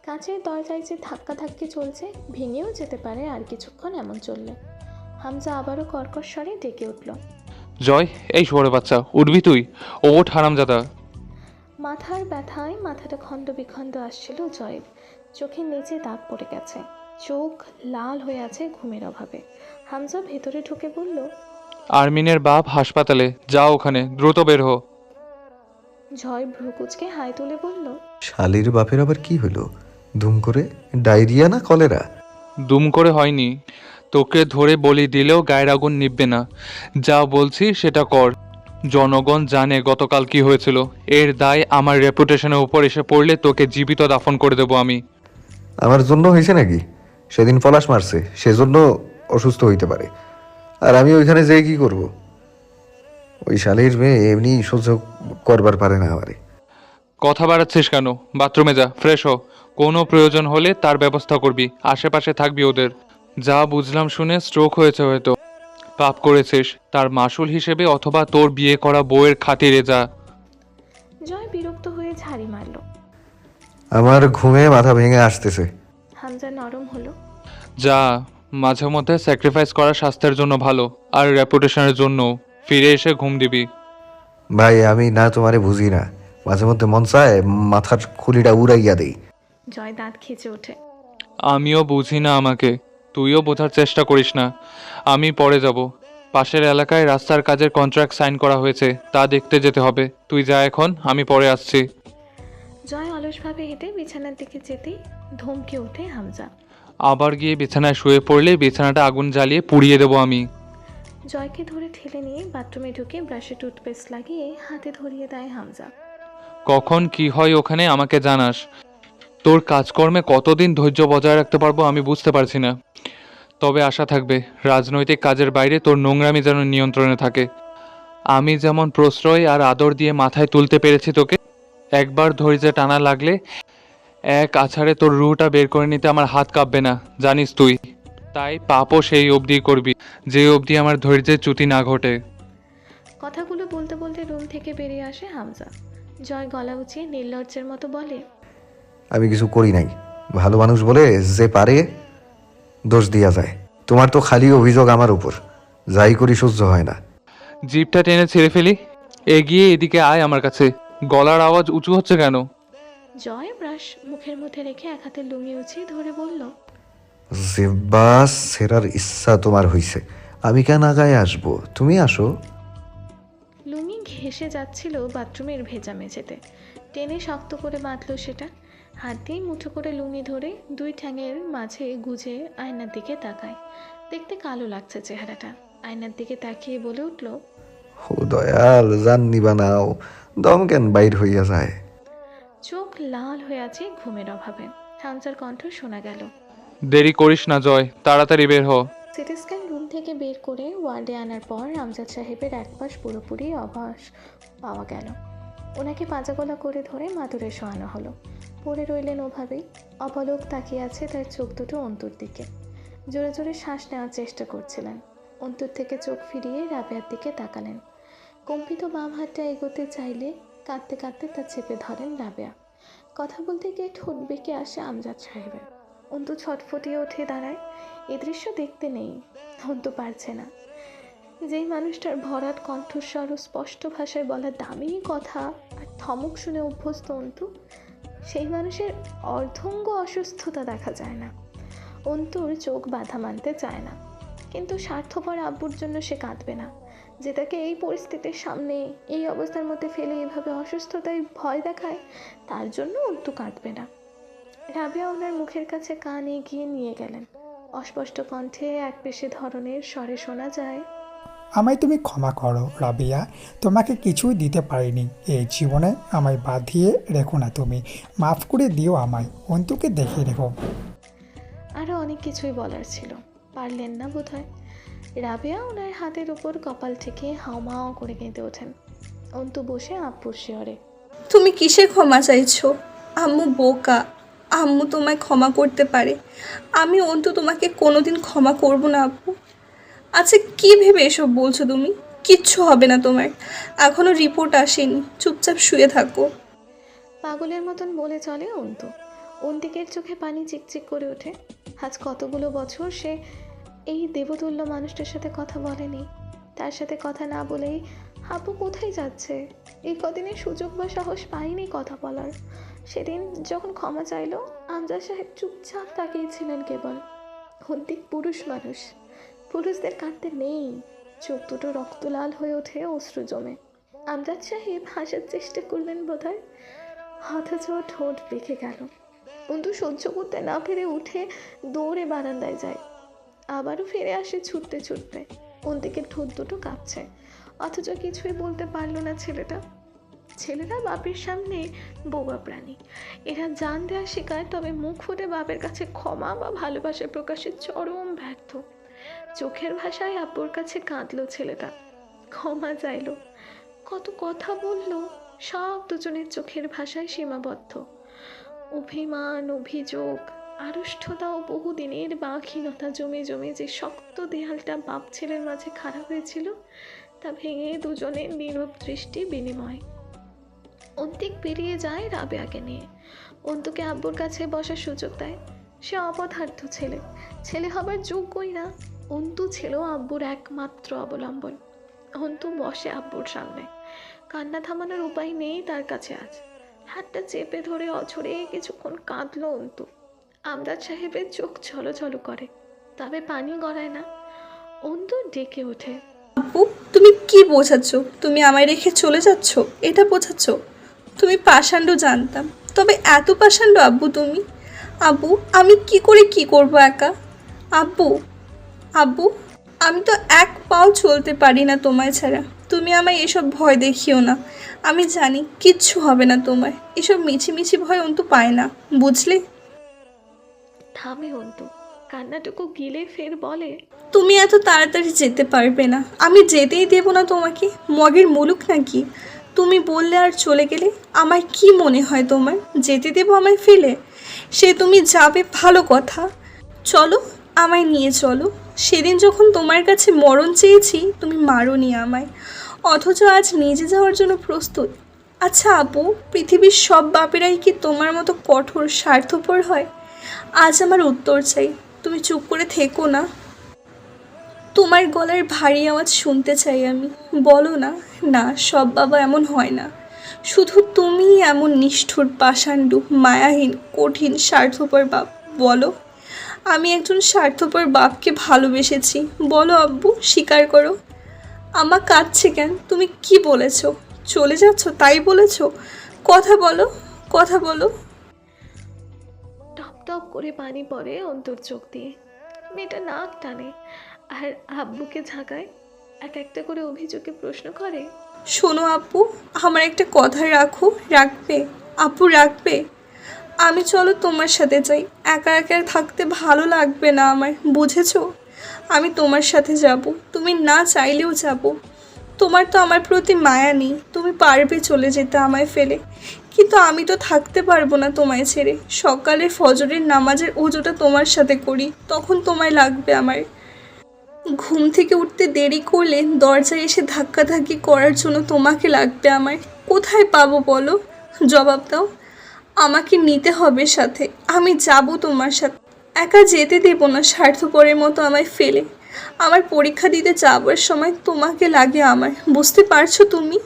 কাঁচের দরজায় যে ধাক্কাধাক্কি চলছে, ভেঙেও যেতে পারে আর কিছুক্ষণ এমন চললে। হামজা আবারও কর্কশ স্বরে ডেকে উঠল, জয়, এই শুয়োরের বাচ্চা, উঠবি তুই? ওঠ হারামজাদা। মাথার ব্যথায় মাথাটা খণ্ড বিখণ্ড আসছিল জয়ের। চোখের নিচে দাগ পড়ে গেছে, চোখ লাল হয়ে আছে ঘুমের অভাবে। হামজা ভেতরে ঢুকে বলল, আরমিনের বাপ হাসপাতালে, যাও ওখানে, দ্রুত বের হো। জয় ভ্রুকুচকে হাই তুলে বলল, শালির বাপের আবার কি হলো? ধুম করে ডায়রিয়া না কলেরা? দুম করে হয়নি, তোকে ধরে বলি দিলেও গায়ের আগুন নিববে না। যা বলছি সেটা কর। জনগণ জানে গতকাল কি হয়েছিল। এর দায় আমার রেপুটেশনের উপর এসে পড়লে তোকে জীবিত দাফন করে দেবো আমি। আমার জন্য হয়েছে নাকি? সেদিন পলাশ মারছে, সেজন্য অসুস্থ হইতে পারে। আর আমি ওইখানে যেয়ে কি করব? ওই শালির মেয়ে এমনি সহ্য করবার পারে না আমারে। কথা বাড়াচ্ছিস কেন? বাথরুমে যা, ফ্রেশ হ। কোনো প্রয়োজন হলে তার ব্যবস্থা করবি, আশেপাশে থাকবি ওদের। যা বুঝলাম শুনে স্ট্রোক হয়েছে হয়তো। পাপ করেছিস, তার মাসুল হিসেবে অথবা তোর বিয়ে করা বউয়ের খাতিরে যা। জয় বিরক্ত হয়ে ঝাড়ি মারল। আমার ঘুমে মাথা ভেঙে আসতেছে। হামজা নরম হলো, যা, মাঝে মধ্যে স্যাক্রিফাইস করা স্বাস্থ্যের জন্য ভালো, আর রেপুটেশনের জন্য। ফিরে এসে ঘুম দিবি। ভাই আমি না তোমারে বুঝি না, মাঝে মধ্যে মন চায় মাথার খুলিটা উড়াইয়া দেই। জয় দাঁত খিঁচে ওঠে। আমিও বুঝি না আমাকে, তুইও বোঝার চেষ্টা করিস না। আমি পরে যাব। পাশের এলাকায় রাস্তার কাজের কন্ট্রাক্ট সাইন করা হয়েছে, তা দেখতে যেতে হবে। তুই যা এখন, আমি পরে আসছি। জয় অলসভাবে হেঁটে বিছানার দিকে যেতেই ধমকে ওঠে হামজা। আবার গিয়ে বিছানায় শুয়ে পড়লে বিছানাটা আগুন জ্বালিয়ে পুড়িয়ে দেবো আমি। জয়কে ধরে ঠেলে নিয়ে বাথরুমে ঢুকে ব্রাশে টুথপেস্ট লাগিয়ে হাতে ধরিয়ে দেয় হামজা। কখন কি হয় ওখানে আমাকে জানাস। তোর কাজকর্মে কতদিন ধৈর্য বজায় রাখতে পারবো আমি বুঝতে পারছি না। তবে আশা থাকবে রাজনৈতিক কাজের বাইরে তোর নোংরামি যেন নিয়ন্ত্রণে থাকে। আমি যেমন প্রশ্রয় আর আদর দিয়ে মাথায় তুলতে পেরেছি তোকে, একবার ধৈর্যে টানা লাগলে এক আছাড়ে তোর রুটা বের করে নিতে আমার হাত কাঁপবে না, জানিস তুই। তাই পাপও সেই অবধি করবি, যে অবধি আমার ধৈর্যের চ্যুতি না ঘটে। কথাগুলো বলতে বলতে রুম থেকে বেরিয়ে আসে হামজা। জয় গলা উঁচিয়ে নির্লজ্জের মতো বলে, আমি কিছু করি নাই। ভালো মানুষ বলে যে পারে দোষ দিয়া যায়। তোমার তো খালি অভিযোগ আমার উপর, যাই করি সহ্য হয় না। জিভটা টেনে ছেড়ে ফেলি। এগিয়ে এদিকে আয় আমার কাছে। গলার আওয়াজ উঁচু হচ্ছে কেন? জয় ব্রাশ মুখের মধ্যে রেখে এক হাতে লুঙ্গি উঁচিয়ে ধরে বলল, জিব্বা ছেড়ার ইচ্ছা তোমার হইছে, আমি কেন আগায় আসবো, তুমি আসো। লুঙ্গি ঘেঁষে যাচ্ছিল বাথরুমের ভেজা মেঝেতে। টেনে শক্ত করে বাঁধল সেটা। হাত দিয়ে মুঠো করে লুঙ্গি ধরে দুই ঠ্যাঙের মাঝে গুজে আয়নার দিকে তাকায়। দেখতে কালো লাগছে চেহারাটা। আয়নার দিকে তাকিয়ে বলে উঠল, ও দয়াল, জাননি বানাও, দম কেন বাইর হইয়া যায়। চোখ লাল হয়ে আছে ঘুমের অভাবে। হামজার কণ্ঠ শোনা গেল, দেরি করিস না জয়, তাড়াতাড়ি বের হ। সিটি স্ক্যান রুম থেকে বের করে ওয়ার্ডে আনার পর আমজাদ সাহেবের এক পাশ পুরোপুরি অবশ পাওয়া গেল। ওনাকে পাজাগলা করে ধরে মাদুরে শোয়ানো হলো। পড়ে রইলেন ওভাবেই। অপলক তাকিয়ে আছে তার চোখ দুটো অন্তুর দিকে। জোরে জোরে শ্বাস নেওয়ার চেষ্টা করছিলেন। অন্তুর থেকে চোখ ফিরিয়ে রাবেয়ার দিকে তাকালেন। কম্পিত বাম হাতটা এগোতে চাইলে কাঁদতে কাঁদতে তা চেপে ধরেন রাবেয়া। কথা বলতে গিয়ে ঠোঁট বেঁকে আসে আমজাদ সাহেবের। অন্তু ছটফটিয়ে উঠে দাঁড়ায়। এ দৃশ্য দেখতে নেই, অন্তু পারছে না। যেই মানুষটার ভরাট কণ্ঠস্বর ও স্পষ্ট ভাষায় বলা দামি কথা আর ধমক শুনে অভ্যস্ত অন্তু, সেই মানুষের অর্ধঙ্গ অসুস্থতা দেখা যায় না। অন্তুর চোখ বাধা মানতে চায় না, কিন্তু স্বার্থপর আব্বুর জন্য সে কাঁদবে না, যে তাকে এই পরিস্থিতির সামনে এই অবস্থার মধ্যে ফেলে এভাবে অসুস্থতায় ভয় দেখায়। তার জন্য অন্তু কাঁদবে না। রাবেয়া ওনার মুখের কাছে কান এগিয়ে নিয়ে গেলেন। অস্পষ্ট কণ্ঠে এক পেশে ধরনের স্বরে শোনা যায়, আমায় তুমি ক্ষমা করো রাবিয়া, তোমাকে কিছুই দিতে পারিনি এই জীবনে, আমায় বাঁধিয়ে রেখো না, তুমি মাফ করে দিও আমায়, অন্তুকে দেখে রেখো। আরও অনেক কিছুই বলার ছিল, পারলেন না বোধহয়। রাবেয়া ওনার হাতের উপর কপাল থেকে হাওমাও করে কেঁদে ওঠেন। অন্তু বসে আব্বুর শিয়রে, তুমি কিসে ক্ষমা চাইছো? আম্মু বোকা, আম্মু তোমায় ক্ষমা করতে পারে, আমি অন্তু তোমাকে কোনোদিন ক্ষমা করব না আব্বু। আচ্ছা কী ভেবে এসব বলছো তুমি? কিচ্ছু হবে না তোমার, এখনও রিপোর্ট আসেনি, চুপচাপ শুয়ে থাকো। পাগলের মতন বলে চলে অন্তু। অন্তিকের চোখে পানি চিকচিক করে ওঠে। আজ কতগুলো বছর সে এই দেবতুল্য মানুষটার সাথে কথা বলেনি। তার সাথে কথা না বলেই আব্বু কোথায় যাচ্ছে? এই কদিনে সুযোগ বা সাহস পাইনি কথা বলার। সেদিন যখন ক্ষমা চাইলো, আমজাদ সাহেব চুপচাপ তাকিয়েছিলেন কেবল। অন্তিক পুরুষ মানুষ, পুরুষদের কাঁদতে নেই। চোখ দুটো রক্তলাল হয়ে ওঠে অশ্রু জমে। আমজাদ সাহেব হাসার চেষ্টা করলেন বোধহয়, অথচ ঠোঁট বেঁকে গেল। অন্তু সহ্য করতে না পেরে উঠে দৌড়ে বারান্দায় যায়। আবারও ফিরে আসে ছুটতে ছুটতে। অন্তিকের ঠোঁট দুটো কাঁপছে, অথচ কিছুই বলতে পারলো না ছেলেটা। ছেলেরা বাপের সামনে বোবা প্রাণী। এরা জান দেওয়া শেখায়, তবে মুখ ফুটে বাপের কাছে ক্ষমা বা ভালোবাসা প্রকাশের চরম ব্যর্থ। চোখের ভাষায় আব্বুর কাছে কাঁদলো ছেলেটা, ক্ষমা চাইলো, কত কথা বললো, সব দুজনের চোখের ভাষায় সীমাবদ্ধ। অভিমান, অভিযোগ, আড়ষ্ঠতা ও বহুদিনের বাকহীনতা জমে জমে যে শক্ত দেয়ালটা বাপ ছেলের মাঝে খাড়া হয়েছিল, তা ভেঙে দুজনের নীরব দৃষ্টি বিনিময়। অন্তিক বেরিয়ে যায় রাবেয়াকে নিয়ে। অন্তুকে আব্বুর কাছে বসার সুযোগ দেয়। সে অপদার্থ ছেলে, ছেলে হবার যোগ্যই না। অন্তু ছিল আব্বুর একমাত্র অবলম্বন। অন্তু বসে আব্বুর সামনে। কান্না থামানোর উপায় নেই তার কাছে আজ। হাতটা চেপে ধরে অঝরে কিছুক্ষণ কাঁদল অন্তু। আমজাদ সাহেবের চোখ ছলছল করে, তবে পানি গড়ায় না। অন্তু ডেকে ওঠে, আব্বু তুমি কি বোঝাচ্ছ? তুমি আমায় রেখে চলে যাচ্ছ, এটা বোঝাচ্ছ? তুমি পাষাণ্ড জানতাম, তবে এত পাষাণ্ড আব্বু তুমি? আব্বু আমি কি করে কি করব একা? আব্বু, আব্বু আমি তো এক পাও চলতে পারি না তোমায় ছাড়া। তুমি আমায় এসব ভয় দেখিও না, আমি জানি কিচ্ছু হবে না তোমায়। এসব মিছিমিছি ভয় অন্তু পায় না, বুঝলে? থামে অন্তু, কান্নাটুকু গিলে ফের বলে, তুমি এত তাড়াতাড়ি যেতে পারবে না, আমি যেতেই দেব না তোমাকে। মগের মুলুক নাকি? তুমি বললে আর চলে গেলে আমায় কি মনে হয় তোমার? যেতে দেবো আমায় ফেলে? সে তুমি যাবে ভালো কথা, চলো আমায় নিয়ে চলো। সেদিন যখন তোমার কাছে মরণ চেয়েছি তুমি মারোনি আমায়, অথচ আজ নিজে যাওয়ার জন্য প্রস্তুত। আচ্ছা আপু, পৃথিবীর সব বাপেরাই কি তোমার মতো কঠোর স্বার্থপর হয়? আজ আমার উত্তর চাই, তুমি চুপ করে থেকো না। তোমার গলার ভারী আওয়াজ শুনতে চাই আমি, বলো না। না, সব বাবা এমন হয় না, শুধু তুমিই এমন নিষ্ঠুর, পাষাণ্ডু, মায়াহীন, কঠিন, স্বার্থপর বাপ। বলো, আমি একজন স্বার্থপর বাপকে ভালোবেসেছি। বলো আব্বু, স্বীকার করো। আমা কাঁদছে কেন? তুমি কি বলেছ? চলে যাচ্ছ তাই বলেছ? কথা বলো, কথা বলো। টপ টপ করে পানি পড়ে অন্তর চোখ দিয়ে। মেয়েটা নাক টানে আর আব্বুকে ঝাঁকায়, এক একটা করে অভিযোগে প্রশ্ন করে। শোনো আপু, আমার একটা কথা রাখো, রাখবে? আপু রাখবে? আমি চলো তোমার সাথে যাই, একা একা থাকতে ভালো লাগবে না আমার, বুঝেছো? আমি তোমার সাথে যাব, তুমি না চাইলেও যাব। তোমার তো আমার প্রতি মায়া নেই, তুমি পারবে চলে যেতে আমায় ফেলে, কিন্তু আমি তো থাকতে পারবো না তোমায় ছেড়ে। সকালে ফজরের নামাজের ওজোটা তোমার সাথে করি, তখন তোমায় লাগবে আমার। ঘুম থেকে উঠতে দেরি করলে দরজায় এসে ধাক্কাধাক্কি করার জন্য তোমাকে লাগবে আমার। কোথায় পাবো বলো? জবাব দাও। আমাকে নিতে হবে সাথে, আমি যাব তোমার সাথে। একা যেতে দেবো না স্বার্থপরের মতো আমায় ফেলে। আমার পরীক্ষা দিতে যাবার সময় তোমাকে লাগে আমার, বুঝতে পারছো তুমি?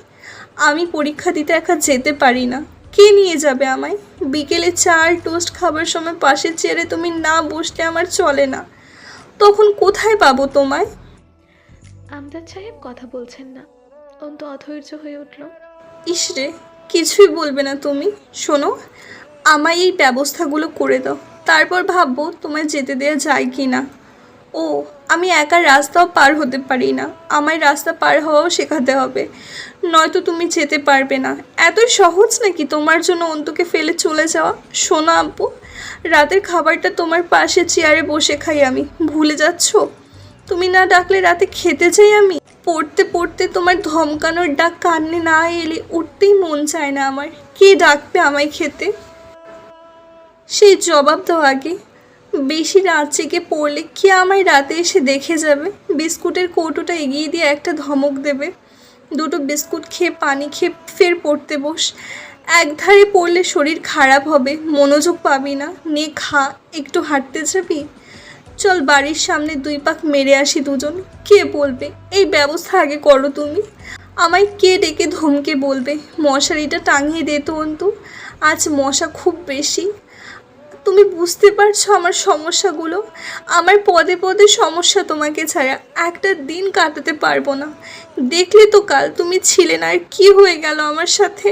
আমি পরীক্ষা দিতে একা যেতে পারি না, কে নিয়ে যাবে আমায়? বিকেলে চা আর টোস্ট খাবার সময় পাশের চেয়ারে তুমি না বসলে আমার চলে না, তখন কোথায় পাবো তোমায়? আমজাদ সাহেব কথা বলছেন না। অন্তু অধৈর্য হয়ে উঠল। ইসরে, কিছুই বলবে না তুমি? শোনো, আমায় এই ব্যবস্থাগুলো করে দাও, তারপর ভাববো তোমায় যেতে দেওয়া যায় কি না। ও, আমি একা রাস্তাও পার হতে পারি না, আমায় রাস্তা পার হওয়াও শেখাতে হবে, নয়তো তুমি যেতে পারবে না। এতই সহজ নাকি তোমার জন্য অন্তুকে ফেলে চলে যাওয়া? শোনো আব্বু, রাতের খাবারটা তোমার পাশে চেয়ারে বসে খাই আমি, ভুলে যাচ্ছ? তুমি না ডাকলে রাতে খেতে চাই আমি। পড়তে পড়তে তোমার ধমকানোর ডাক কান্নে না এলে উঠতেই মন চায় না আমার। কে ডাকবে আমায় খেতে? সেই জবাব দাও আগে। বেশি রাত জেগে পড়লে কে আমায় রাতে এসে দেখে যাবে? বিস্কুটের কৌটোটা এগিয়ে দিয়ে একটা ধমক দেবে, দুটো বিস্কুট খেয়ে পানি খেয়ে ফের পড়তে বস। একধারে পড়লে শরীর খারাপ হবে, মনোযোগ পাবি না, নে খা, একটু হাঁটতে যাবি? চল বাড়ির সামনে 2 পাক মেরে আসি দুজন। কে বলবে? এই ব্যবস্থা আগে করো তুমি। আমায় কে ডেকে ধমকে বলবে মশারিটা টাঙিয়ে দে তো অন্তু, আজ মশা খুব বেশি। তুমি বুঝতে পারছো আমার সমস্যাগুলো? আমার পদে পদে সমস্যা, তোমাকে ছাড়া একটা দিন কাটাতে পারবো না। দেখলে তো কাল তুমি ছিলে না, আর কি হয়ে গেল আমার সাথে?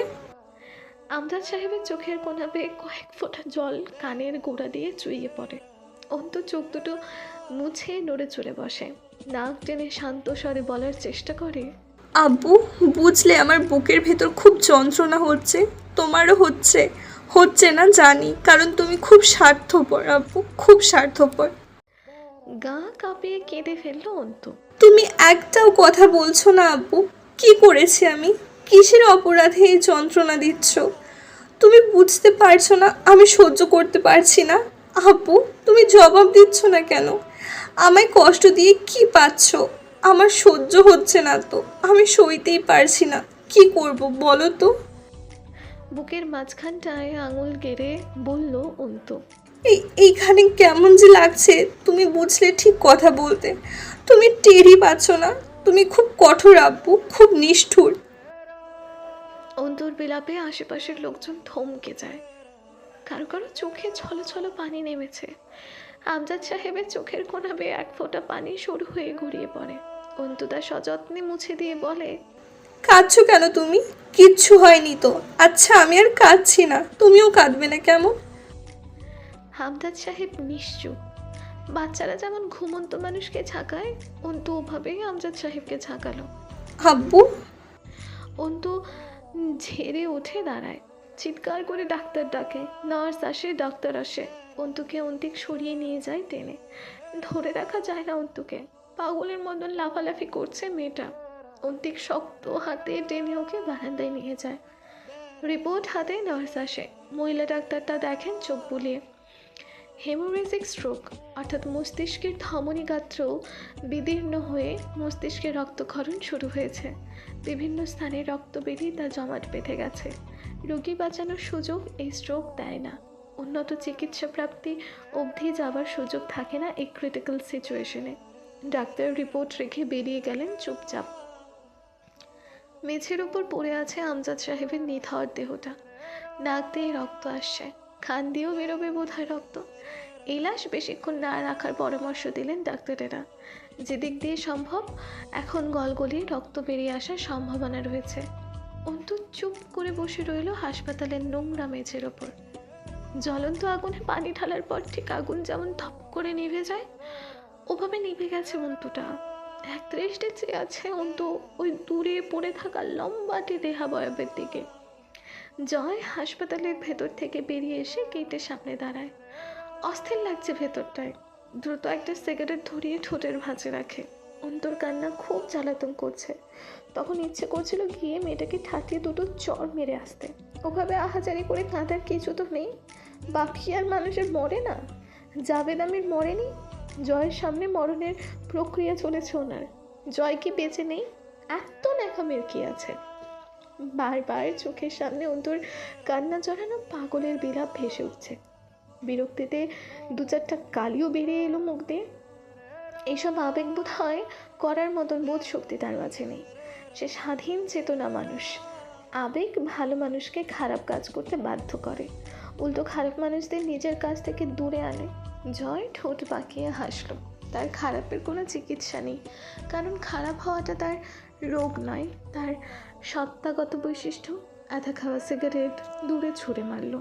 আমজাদ সাহেবের চোখের কোণা বেয়ে কয়েক ফোঁটা জল কানের গোড়া দিয়ে চুইয়ে পড়ে। অন্তু চোখ দুটো মুছে নড়ে চড়ে বসে, নাক টেনে শান্ত স্বরে বলার চেষ্টা করে। আব্বু, বুঝলে আমার বুকের ভেতর খুব যন্ত্রণা হচ্ছে, তোমারও হচ্ছে। হচ্ছে না জানি, কারণ তুমি খুব স্বার্থপর আব্বু, খুব স্বার্থপর। গা কাঁপিয়ে কেঁদে ফেলল অন্তু। তুমি একটাও কথা বলছো না আব্বু। কি করেছি আমি? কিসের অপরাধে এই যন্ত্রণা দিচ্ছ? তুমি বুঝতে পারছো না আমি সহ্য করতে পারছি না? আব্বু, তুমি জবাব দিচ্ছ না কেন? আমায় কষ্ট দিয়ে কি পাচ্ছ? আমার সহ্য হচ্ছে না তো, আমি সইতেই পারছি না। কি করব বলো তো? বুকের মাঝখানটায় আঙুল গেড়ে বলল অন্তু। এইখানে কেমন যে লাগছে, তুমি বুঝলে ঠিক কথা বলতে। তুমি টেরই পাচ্ছ না? তুমি খুব কঠোর আব্বু, খুব নিষ্ঠুর। অন্তুর বিলাপে আশেপাশের লোকজন থমকে যায়। কারো কারো চোখে ছলছল পানি নেমেছে। আমজাদ সাহেবের চোখের কোণা বেয়ে এক ফোঁটা পানি সরু হয়ে গড়িয়ে পড়ে। অন্তু তা সযত্নে মুছে দিয়ে বলে, কাঁদছো কেন তুমি? কিচ্ছু হয়নি তো। আচ্ছা, আমি আর কাঁদছি না, তুমিও কাঁদবে না কেমন? আমজাদ সাহেব নিশ্চুপ। বাচ্চারা যেমন ঘুমন্ত মানুষকে ঝাঁকায়, অন্তু ওভাবেই আমজাদ সাহেবকে ঝাঁকালো। আব্বু, অন্তু ঝেড়ে উঠে দাঁড়ায়, চিৎকার করে ডাক্তার ডাকে। নার্স আসে, ডাক্তার আসে। অন্তুকে অন্তিক সরিয়ে নিয়ে যায় টেনে। ধরে রাখা যায় না অন্তুকে, পাগলের মতন লাফালাফি করছে মেয়েটা। অন্তিক শক্ত হাতে টেনে ওকে বারান্দায় নিয়ে যায়। রিপোর্ট হাতে নার্স আসে। মহিলা ডাক্তারটা দেখেন চোখ বুলিয়ে। হেমোরেজিক স্ট্রোক, অর্থাৎ মস্তিষ্কের ধমনী গাত্র বিদীর্ণ হয়ে মস্তিষ্কে রক্তক্ষরণ শুরু হয়েছে। বিভিন্ন স্থানে রক্ত বেরিয়ে তা জমাট বেঁধে গেছে। রোগী বাঁচানোর সুযোগ এই স্ট্রোক দেয় না। উন্নত চিকিৎসা প্রাপ্তি অবধি যাবার সুযোগ থাকে না এই ক্রিটিক্যাল সিচুয়েশনে। ডাক্তার রিপোর্ট রেখে বেরিয়ে গেলেন চুপচাপ। মেঝের উপর পড়ে আছে আমজাদ সাহেবের নিথর দেহটা। নাক দিয়ে রক্ত আসছে, খান দিয়েও বেরোবে বোধ হয় রক্ত। এই লাশ বেশিক্ষণ না রাখার পরামর্শ দিলেন ডাক্তারেরা। যেদিক দিয়ে সম্ভব এখন গলগলিয়ে রক্ত বেরিয়ে আসার সম্ভাবনা রয়েছে। অন্তু চুপ করে বসে রইল হাসপাতালের নোংরা মেঝের ওপর। জ্বলন্ত আগুনে পানি ঢালার পর ঠিক আগুন যেমন ধপ করে নিভে যায়, ওভাবে নিভে গেছে অন্তুটা। এক দৃষ্টে চেয়ে আছে অন্তু ওই দূরে পড়ে থাকা লম্বাটি দেহাবয়বের দিকে। জয় হাসপাতালের ভেতর থেকে বেরিয়ে এসে গেটের সামনে দাঁড়ায়। অস্থির লাগছে ভেতরটায়। দ্রুত একটা সিগারেট ধরিয়ে ঠোঁটের ভাঁজে রাখে। অন্তর কান্না খুব জ্বালাতন করছে। তখন ইচ্ছে করছিল গিয়ে মেয়েটাকে ঠাটিয়ে দুটো চড় মেরে আসতে। ওভাবে আহাজারি করে কাঁদার কিছু তো নেই। বাপি আর মানুষের মরে না, জাভেদ আমির মরেনি। জয়ের সামনে মরণের প্রক্রিয়া চলেছে ওনার। জয় কি বেঁচে নেই? এত ন্যাকামের কি আছে? বারবার চোখের সামনে অন্তর কান্না জড়ানো পাগলের বিলাপ ভেসে উঠছে। বিরক্তিতে দু চারটা কালিও বেরিয়ে এলো মুখ দিয়ে। এইসব আবেগ বোধ হয় করার মতন বোধ শক্তি তার মাঝে নেই। সে স্বাধীন চেতনা মানুষ। আবেগ ভালো মানুষকে খারাপ কাজ করতে বাধ্য করে, উল্টো খারাপ মানুষদের নিজের কাছ থেকে দূরে আনে। জয় ঠোঁট বাঁকিয়ে হাসলো। তার খারাপের কোনো চিকিৎসা নেই, কারণ খারাপ হওয়াটা তার রোগ নয়, তার সত্তাগত বৈশিষ্ট্য। আধা খাওয়া সিগারেট দূরে ছুঁড়ে মারল।